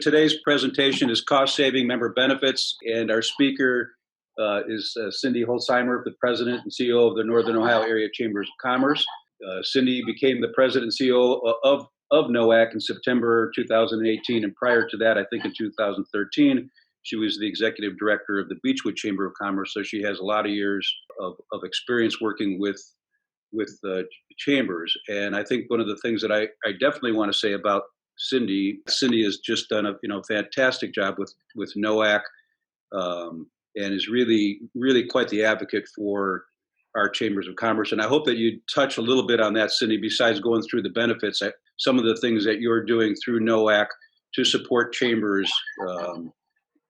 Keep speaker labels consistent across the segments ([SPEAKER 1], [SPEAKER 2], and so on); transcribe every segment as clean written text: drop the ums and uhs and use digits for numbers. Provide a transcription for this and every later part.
[SPEAKER 1] Today's presentation is cost-saving member benefits, and our speaker is Cindy Holzheimer, the President and CEO of the Northern Ohio Area Chambers of Commerce. Cindy became the President and CEO of NOACC in September 2018, and prior to that, I think in 2013, she was the Executive Director of the Beachwood Chamber of Commerce, so she has a lot of years of experience working with chambers. And I think one of the things that I definitely want to say about Cindy has just done a fantastic job with NOACC, and is really quite the advocate for our chambers of commerce. And I hope that you touch a little bit on that, Cindy. Besides going through the benefits, some of the things that you're doing through NOACC to support chambers,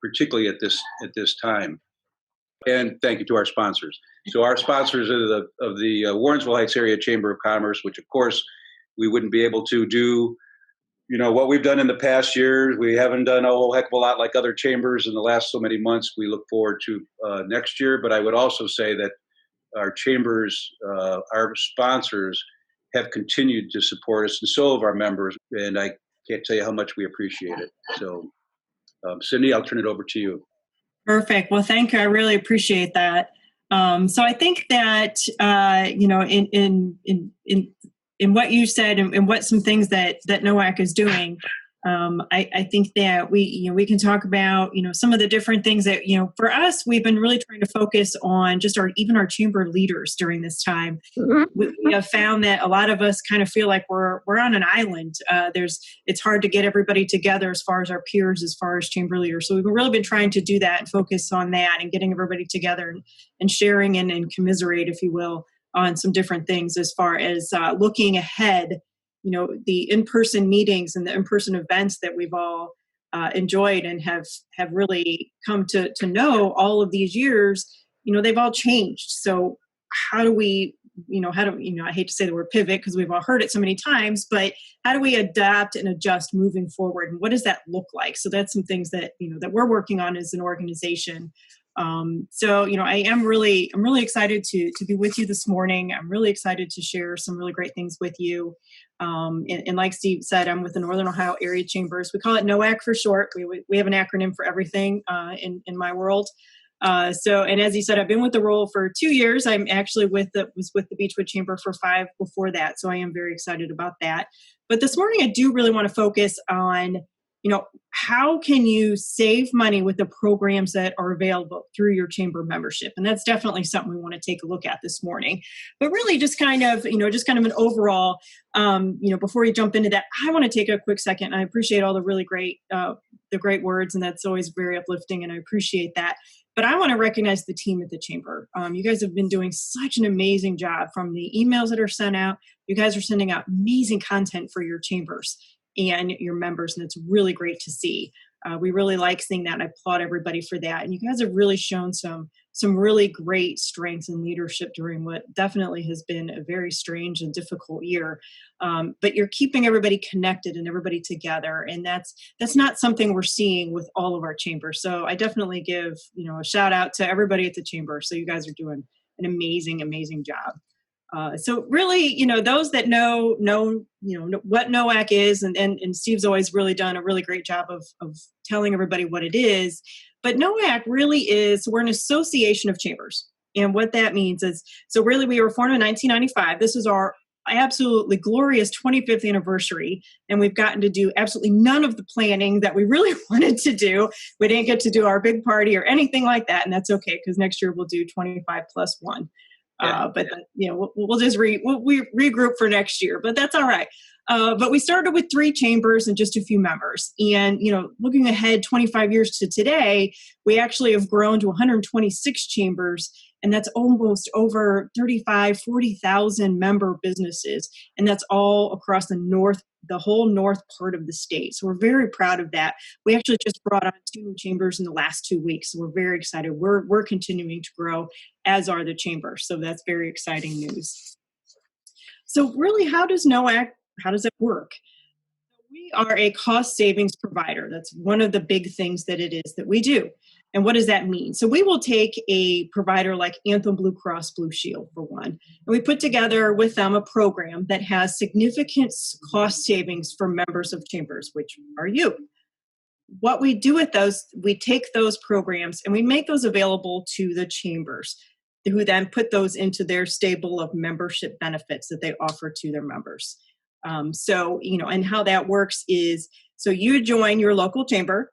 [SPEAKER 1] particularly at this time. And thank you to our sponsors. So our sponsors are of the Warrensville Heights Area Chamber of Commerce, which of course we wouldn't be able to do what we've done in the past years. We haven't done a whole heck of a lot like other chambers in the last so many months. We look forward to next year. But I would also say that our chambers, our sponsors, have continued to support us, and so have our members. And I can't tell you how much we appreciate it. So, Cindy, I'll turn it over to you.
[SPEAKER 2] Perfect. Well, thank you. I really appreciate that. So I think that in what you said and what some things that NOACC is doing, I think that we can talk about some of the different things that for us we've been really trying to focus on just even our chamber leaders during this time. Mm-hmm. We have found that a lot of us kind of feel like we're on an island. It's hard to get everybody together as far as our peers, as far as chamber leaders. So we've really been trying to do that and focus on that and getting everybody together and sharing and commiserate, if you will, on some different things as far as looking ahead. The in-person meetings and the in-person events that we've all enjoyed and have really come to know all of these years, they've all changed. So how do we, I hate to say the word pivot because we've all heard it so many times, but how do we adapt and adjust moving forward? And what does that look like? So that's some things that, that we're working on as an organization. I'm really excited to be with you this morning. I'm really excited to share some really great things with you. And like Steve said, I'm with the Northern Ohio Area Chambers. We call it NOACC for short. We have an acronym for everything in my world. And as he said, I've been with the role for 2 years. I'm actually was with the Beachwood Chamber for 5 before that. So I am very excited about that. But this morning, I do really want to focus on how can you save money with the programs that are available through your chamber membership? And that's definitely something we want to take a look at this morning. But really just kind of an overall, before you jump into that, I want to take a quick second. I appreciate all the really great, great words, and that's always very uplifting, and I appreciate that. But I want to recognize the team at the chamber. You guys have been doing such an amazing job from the emails that are sent out. You guys are sending out amazing content for your chambers and your members, and it's really great to see. We really like seeing that, and I applaud everybody for that. And you guys have really shown some really great strengths and leadership during what definitely has been a very strange and difficult year. But you're keeping everybody connected and everybody together, and that's not something we're seeing with all of our chambers. So I definitely give a shout out to everybody at the chamber. So you guys are doing an amazing, amazing job. So really, those that know what NOACC is, and Steve's always really done a really great job of telling everybody what it is. But NOACC really is, we're an association of chambers. And what that means is, so really we were formed in 1995. This is our absolutely glorious 25th anniversary. And we've gotten to do absolutely none of the planning that we really wanted to do. We didn't get to do our big party or anything like that. And that's okay, because next year we'll do 25 plus 1. We'll just regroup for next year, but that's all right. But we started with 3 chambers and just a few members. And, looking ahead 25 years to today, we actually have grown to 126 chambers, and that's almost over 40,000 member businesses. And that's all across the whole north part of the state. So we're very proud of that. We actually just brought on 2 new chambers in the last 2 weeks. So we're very excited. We're continuing to grow, as are the chambers. So that's very exciting news. So really, how does it work? We are a cost savings provider. That's one of the big things that it is that we do. And what does that mean? So we will take a provider like ANTHEM Blue Cross Blue Shield, for one, and we put together with them a program that has significant cost savings for members of chambers, which are you. what we do with those, we take those programs and we make those available to the chambers, who then put those into their stable of membership benefits that they offer to their members. So, and how that works is, so you join your local chamber,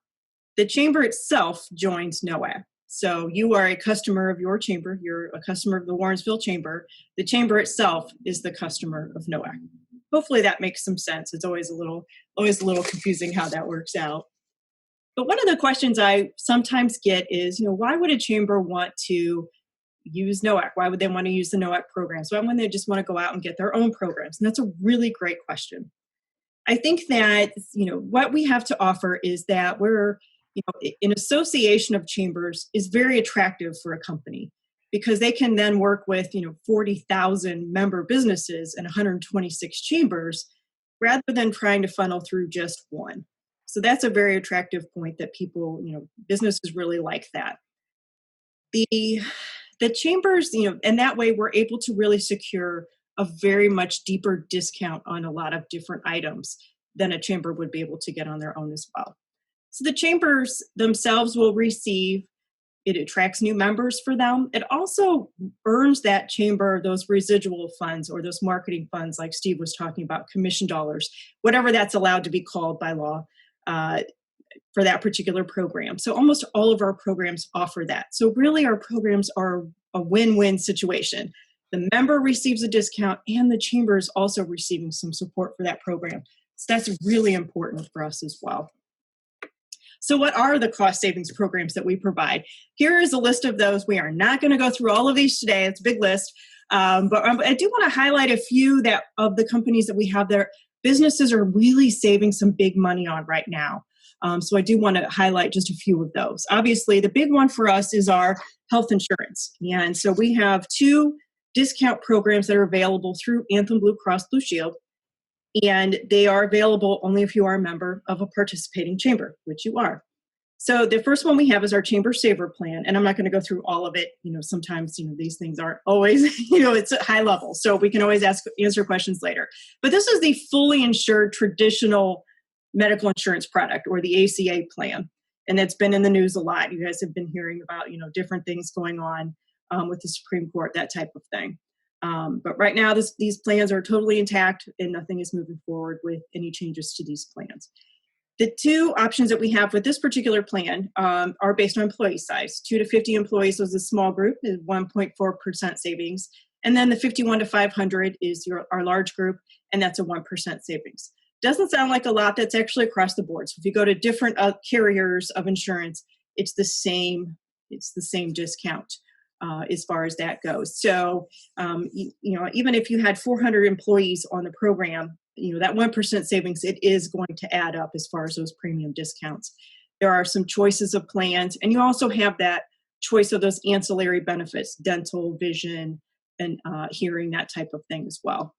[SPEAKER 2] the chamber itself joins NOACC. So you are a customer of your chamber, you're a customer of the Warrensville Chamber, the chamber itself is the customer of NOACC. Hopefully that makes some sense. It's always a little confusing how that works out. But one of the questions I sometimes get is, why would a chamber want to use NOACC? Why would they want to use the NOACC programs? Why wouldn't they just want to go out and get their own programs? And that's a really great question. I think that, what we have to offer is that we're, an association of chambers is very attractive for a company because they can then work with, 40,000 member businesses and 126 chambers rather than trying to funnel through just one. So that's a very attractive point that people, businesses really like that. The chambers, and that way we're able to really secure a very much deeper discount on a lot of different items than a chamber would be able to get on their own as well. So the chambers themselves will receive, it attracts new members for them. It also earns that chamber those residual funds or those marketing funds like Steve was talking about, commission dollars, whatever that's allowed to be called by law for that particular program. So almost all of our programs offer that. So really our programs are a win-win situation. The member receives a discount and the chamber is also receiving some support for that program. So that's really important for us as well. So what are the cost savings programs that we provide? Here is a list of those. We are not going to go through all of these today. It's a big list. But I do want to highlight a few of the companies that we have there. Businesses are really saving some big money on right now. So I do want to highlight just a few of those. Obviously, the big one for us is our health insurance. And so we have 2 discount programs that are available through Anthem Blue Cross Blue Shield. And they are available only if you are a member of a participating chamber, which you are. So the first one we have is our CHAMBERSAVER plan. And I'm not going to go through all of it. Sometimes, these things aren't always, it's at high level. So we can always answer questions later. But this is the fully insured traditional medical insurance product, or the ACA plan. And that's been in the news a lot. You guys have been hearing about, different things going on with the Supreme Court, that type of thing. But right now, these plans are totally intact and nothing is moving forward with any changes to these plans. The 2 options that we have with this particular plan are based on employee size. 2 to 50 employees is a small group, is 1.4% savings. And then the 51 to 500 is our large group, and that's a 1% savings. Doesn't sound like a lot. That's actually across the board. So if you go to different carriers of insurance, it's the same discount. As far as that goes. So, even if you had 400 employees on the program, that 1% savings, it is going to add up as far as those premium discounts. There are some choices of plans, and you also have that choice of those ancillary benefits, dental, vision, and hearing, that type of thing as well.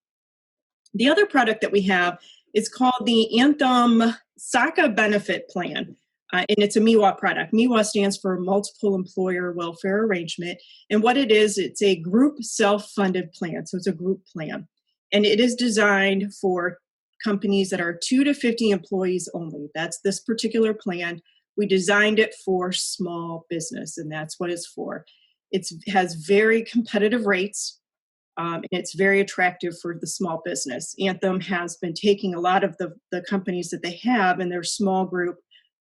[SPEAKER 2] The other product that we have is called the ANTHEM SOCA benefit plan. And it's a MEWA product. MEWA stands for Multiple Employer Welfare Arrangement. And what it is, it's a group self-funded plan. So it's a group plan. And it is designed for companies that are 2 to 50 employees only. That's this particular plan. We designed it for small business, and that's what it's for. It has very competitive rates, and it's very attractive for the small business. Anthem has been taking a lot of the companies that they have in their small group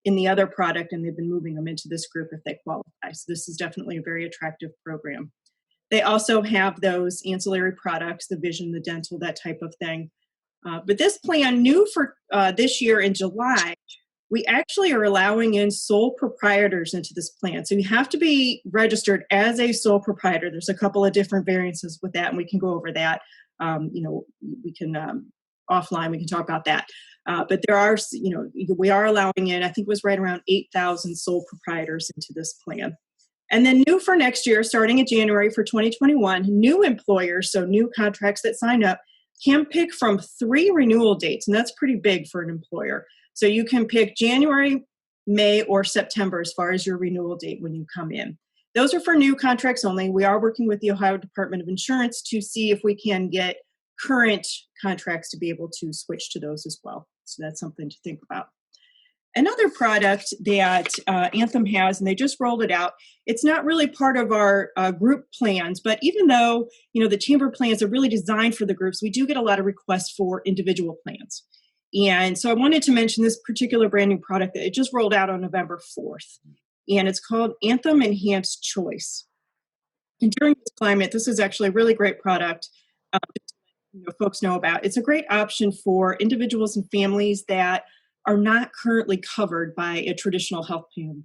[SPEAKER 2] in the other product, and they've been moving them into this group if they qualify. So this is definitely a very attractive program. They also have those ancillary products, the vision, the dental, that type of thing. But this plan, new for this year in July, we actually are allowing in sole proprietors into this plan. So you have to be registered as a sole proprietor. There's a couple of different variances with that, and we can go over that. We can offline, we can talk about that. But there are, we are allowing in, I think it was right around 8,000 sole proprietors into this plan. And then new for next year, starting in January for 2021, new employers, so new contracts that sign up, can pick from 3 renewal dates. And that's pretty big for an employer. So you can pick January, May, or September as far as your renewal date when you come in. Those are for new contracts only. We are working with the Ohio Department of Insurance to see if we can get current contracts to be able to switch to those as well. So that's something to think about. Another product that Anthem has, and they just rolled it out, it's not really part of our group plans, but even though, the chamber plans are really designed for the groups, we do get a lot of requests for individual plans. And so I wanted to mention this particular brand new product that it just rolled out on November 4th. And it's called Anthem Enhanced Choice. And during this climate, this is actually a really great product folks know about. It's a great option for individuals and families that are not currently covered by a traditional health plan.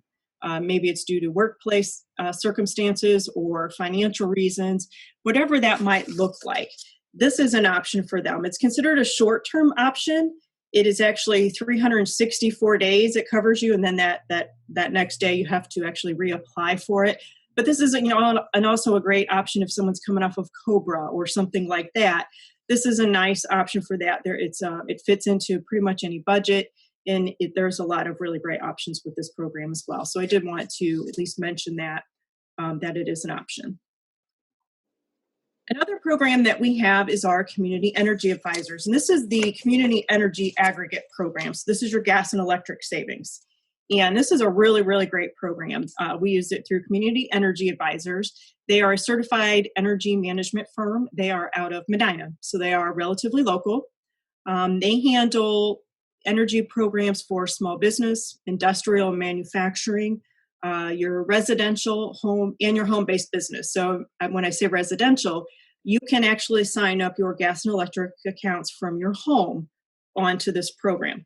[SPEAKER 2] Maybe it's due to workplace circumstances or financial reasons, whatever that might look like. This is an option for them. It's considered a short-term option. It is actually 364 days it covers you, and then that next day you have to actually reapply for it. But this is, and also a great option if someone's coming off of COBRA or something like that. This is a nice option for that. It fits into pretty much any budget, and there's a lot of really great options with this program as well. So I did want to at least mention that it is an option. Another program that we have is our Community Energy Advisors, and this is the Community Energy Aggregate Program. So this is your gas and electric savings. And this is a really, really great program. We use it through Community Energy Advisors. They are a certified energy management firm. They are out of Medina, so they are relatively local. They handle energy programs for small business, industrial manufacturing, your residential home, and your home-based business. So when I say residential, you can actually sign up your gas and electric accounts from your home onto this program.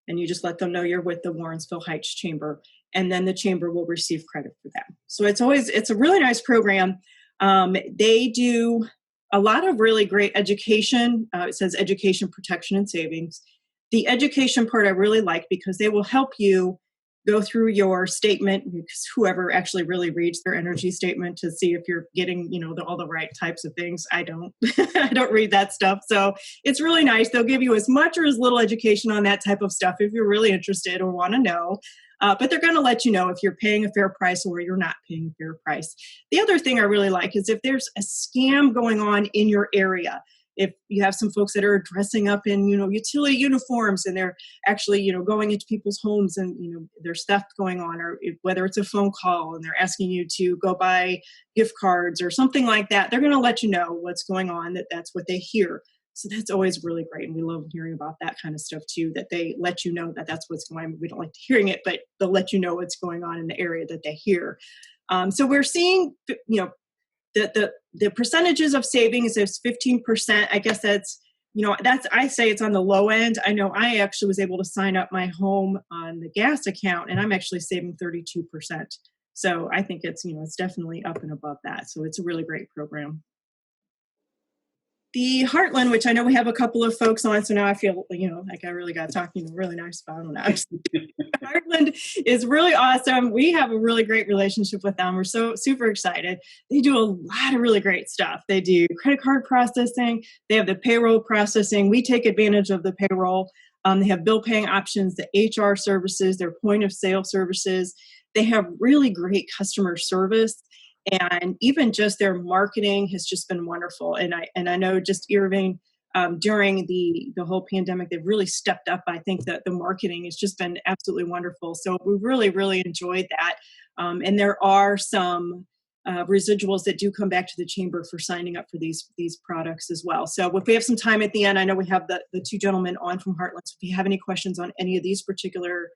[SPEAKER 2] And you just let them know you're with the Warrensville Heights Chamber, and then the chamber will receive credit for that. So it's a really nice program. They do a lot of really great education. It says education, protection, and savings. The education part I really like because they will help you go through your statement, because whoever actually really reads their energy statement to see if you're getting, all the right types of things. I don't, I don't read that stuff. So it's really nice. They'll give you as much or as little education on that type of stuff if you're really interested or want to know. But they're going to let you know if you're paying a fair price or you're not paying a fair price. The other thing I really like is if there's a scam going on in your area. If you have some folks that are dressing up in, utility uniforms and they're actually, going into people's homes and, there's theft going on, or whether it's a phone call and they're asking you to go buy gift cards or something like that, they're going to let you know what's going on, that's what they hear. So that's always really great. And we love hearing about that kind of stuff too, that they let you know that that's what's going on. We don't like hearing it, but they'll let you know what's going on in the area that they hear. So we're seeing, the percentages of savings is 15%. I guess I say it's on the low end. I know I actually was able to sign up my home on the gas account, and I'm actually saving 32%. So I think it's definitely up and above that. So it's a really great program. The Heartland, which I know we have a couple of folks on, so now I feel, like I really got talking really nice about them. Heartland is really awesome. We have a really great relationship with them. We're so super excited. They do a lot of really great stuff. They do credit card processing. They have the payroll processing. We take advantage of the payroll. They have bill paying options, the HR services, their point of sale services. They have really great customer service. And even just their marketing has just been wonderful. And I know just Irving, during the whole pandemic, they've really stepped up. I think that the marketing has just been absolutely wonderful. So we really, really enjoyed that. And there are some residuals that do come back to the chamber for signing up for these products as well. So if we have some time at the end, I know we have the two gentlemen on from Heartland. So if you have any questions on any of these particular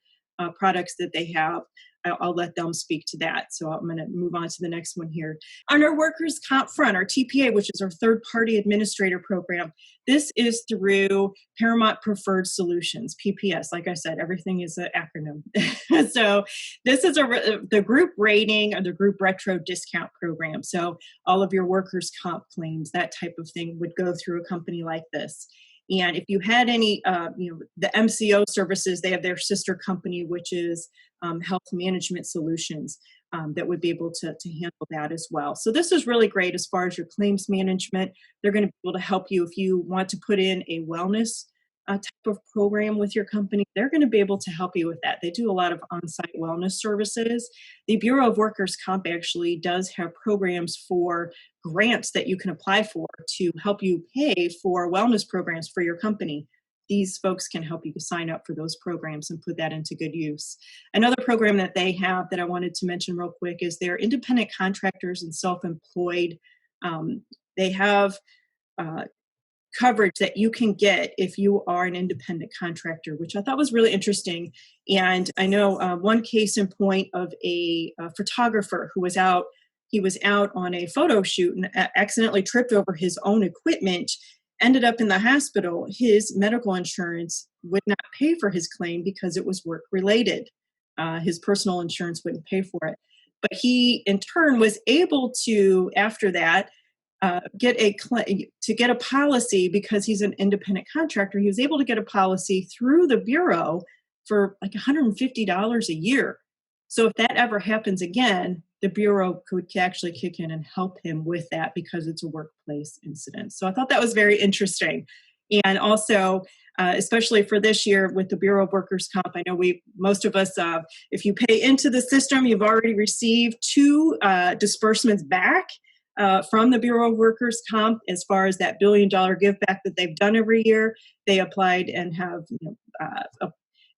[SPEAKER 2] products that they have, I'll let them speak to that. So I'm going to move on to the next one here. On our workers' comp front, our TPA, which is our third-party administrator program, this is through Paramount Preferred Solutions, PPS. Like I said, everything is an acronym. So this is the group rating or the group retro discount program. So all of your workers' comp claims, that type of thing would go through a company like this. And if you had any, the MCO services, they have their sister company, which is Health Management Solutions, that would be able to handle that as well. So this is really great as far as your claims management. They're going to be able to help you if you want to put in a wellness type of program with your company. They're going to be able to help you with that. They do a lot of on-site wellness services. The Bureau of Workers' Comp actually does have programs for grants that you can apply for to help you pay for wellness programs for your company. these folks can help you sign up for those programs and put that into good use. Another program that they have that I wanted to mention real quick is their independent contractors and self-employed. They have coverage that you can get if you are an independent contractor, which I thought was really interesting. And I know one case in point of a photographer who was out, he was out on a photo shoot and accidentally tripped over his own equipment, ended up in the hospital. His medical insurance would not pay for his claim because it was work related. His personal insurance wouldn't pay for it. But he, in turn, was able to, after that, get a policy because he's an independent contractor. He was able to get a policy through the Bureau for like $150 a year. So if that ever happens again, the Bureau could actually kick in and help him with that because it's a workplace incident. So I thought that was very interesting. And also, especially for this year with the Bureau of Workers' Comp, I know most of us, if you pay into the system, you've already received 2 disbursements back from the Bureau of Workers' Comp as far as that $1 billion give back that they've done every year. They applied and have,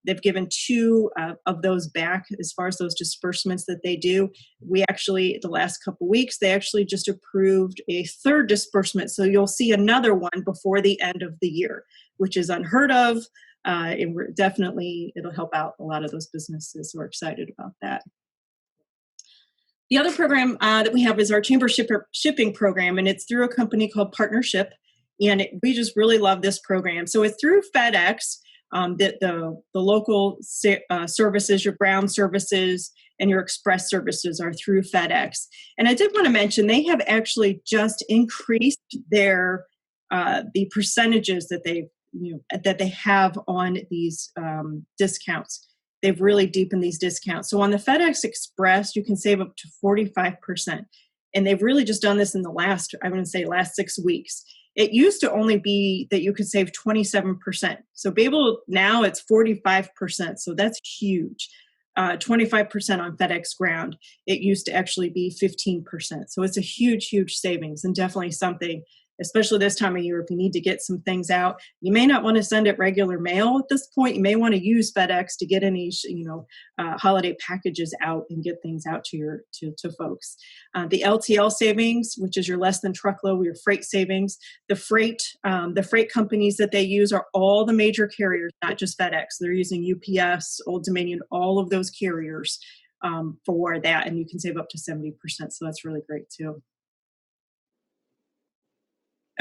[SPEAKER 2] they've given 2 of those back as far as those disbursements that they do. We actually, the last couple weeks, they actually just approved a 3rd disbursement. So you'll see another one before the end of the year, which is unheard of. And it'll help out a lot of those businesses who are excited about that. The other program that we have is our Chamber Shipping program, and it's through a company called Partnership, and we just really love this program. So it's through FedEx, the local services, your ground services, and your express services are through FedEx. And I did want to mention they have actually just increased their the percentages that they have on these discounts. They've really deepened these discounts. So on the FedEx Express, you can save up to 45%. And they've really just done this in the last 6 weeks. It used to only be that you could save 27%. So now it's 45%. So that's huge. 25% on FedEx Ground. It used to actually be 15%. So it's a huge, huge savings, and definitely something, especially this time of year, if you need to get some things out. You may not want to send it regular mail at this point. You may want to use FedEx to get any, holiday packages out and get things out to folks. The LTL savings, which is your less than truckload, your freight savings. The freight companies that they use are all the major carriers, not just FedEx. They're using UPS, Old Dominion, all of those carriers for that, and you can save up to 70%. So that's really great too.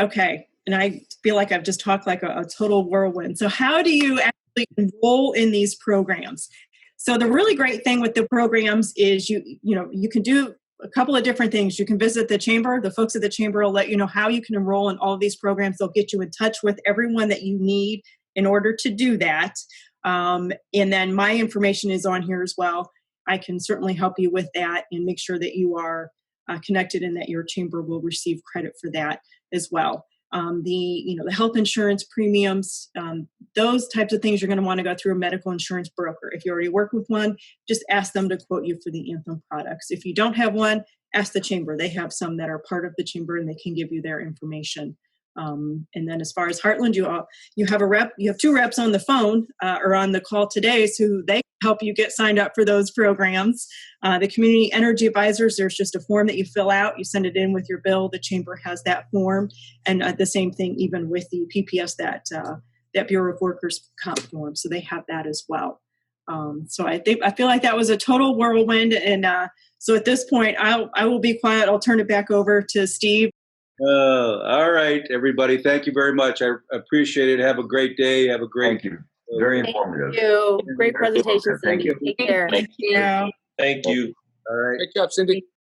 [SPEAKER 2] Okay, and I feel like I've just talked like a total whirlwind. So how do you actually enroll in these programs? So the really great thing with the programs is you can do a couple of different things. You can visit the chamber. The folks at the chamber will let you know how you can enroll in all of these programs. They'll get you in touch with everyone that you need in order to do that. And then my information is on here as well. I can certainly help you with that and make sure that you are connected and that your chamber will receive credit for that as well. The health insurance premiums, those types of things you're going to want to go through a medical insurance broker. If you already work with one, just ask them to quote you for the ANTHEM products. If you don't have one, ask the chamber. They have some that are part of the chamber and they can give you their information. And then as far as Heartland, you have a rep. You have 2 reps on the phone or on the call today, so they help you get signed up for those programs. The community energy advisors, there's just a form that you fill out. You send it in with your bill. The chamber has that form, and the same thing even with the PPS, that Bureau of Workers Comp form. So they have that as well. So I feel like that was a total whirlwind, and so at this point, I will be quiet. I'll turn it back over to Steve.
[SPEAKER 1] All right, everybody. Thank you very much. I appreciate it. Have a great day. Have a great.
[SPEAKER 3] Thank you. Very informative.
[SPEAKER 4] Thank you. Great presentation,
[SPEAKER 3] Thank
[SPEAKER 4] Cindy.
[SPEAKER 3] you.
[SPEAKER 4] Take care.
[SPEAKER 2] Thank you.
[SPEAKER 5] Thank you.
[SPEAKER 1] All right.
[SPEAKER 5] Great job, Cindy.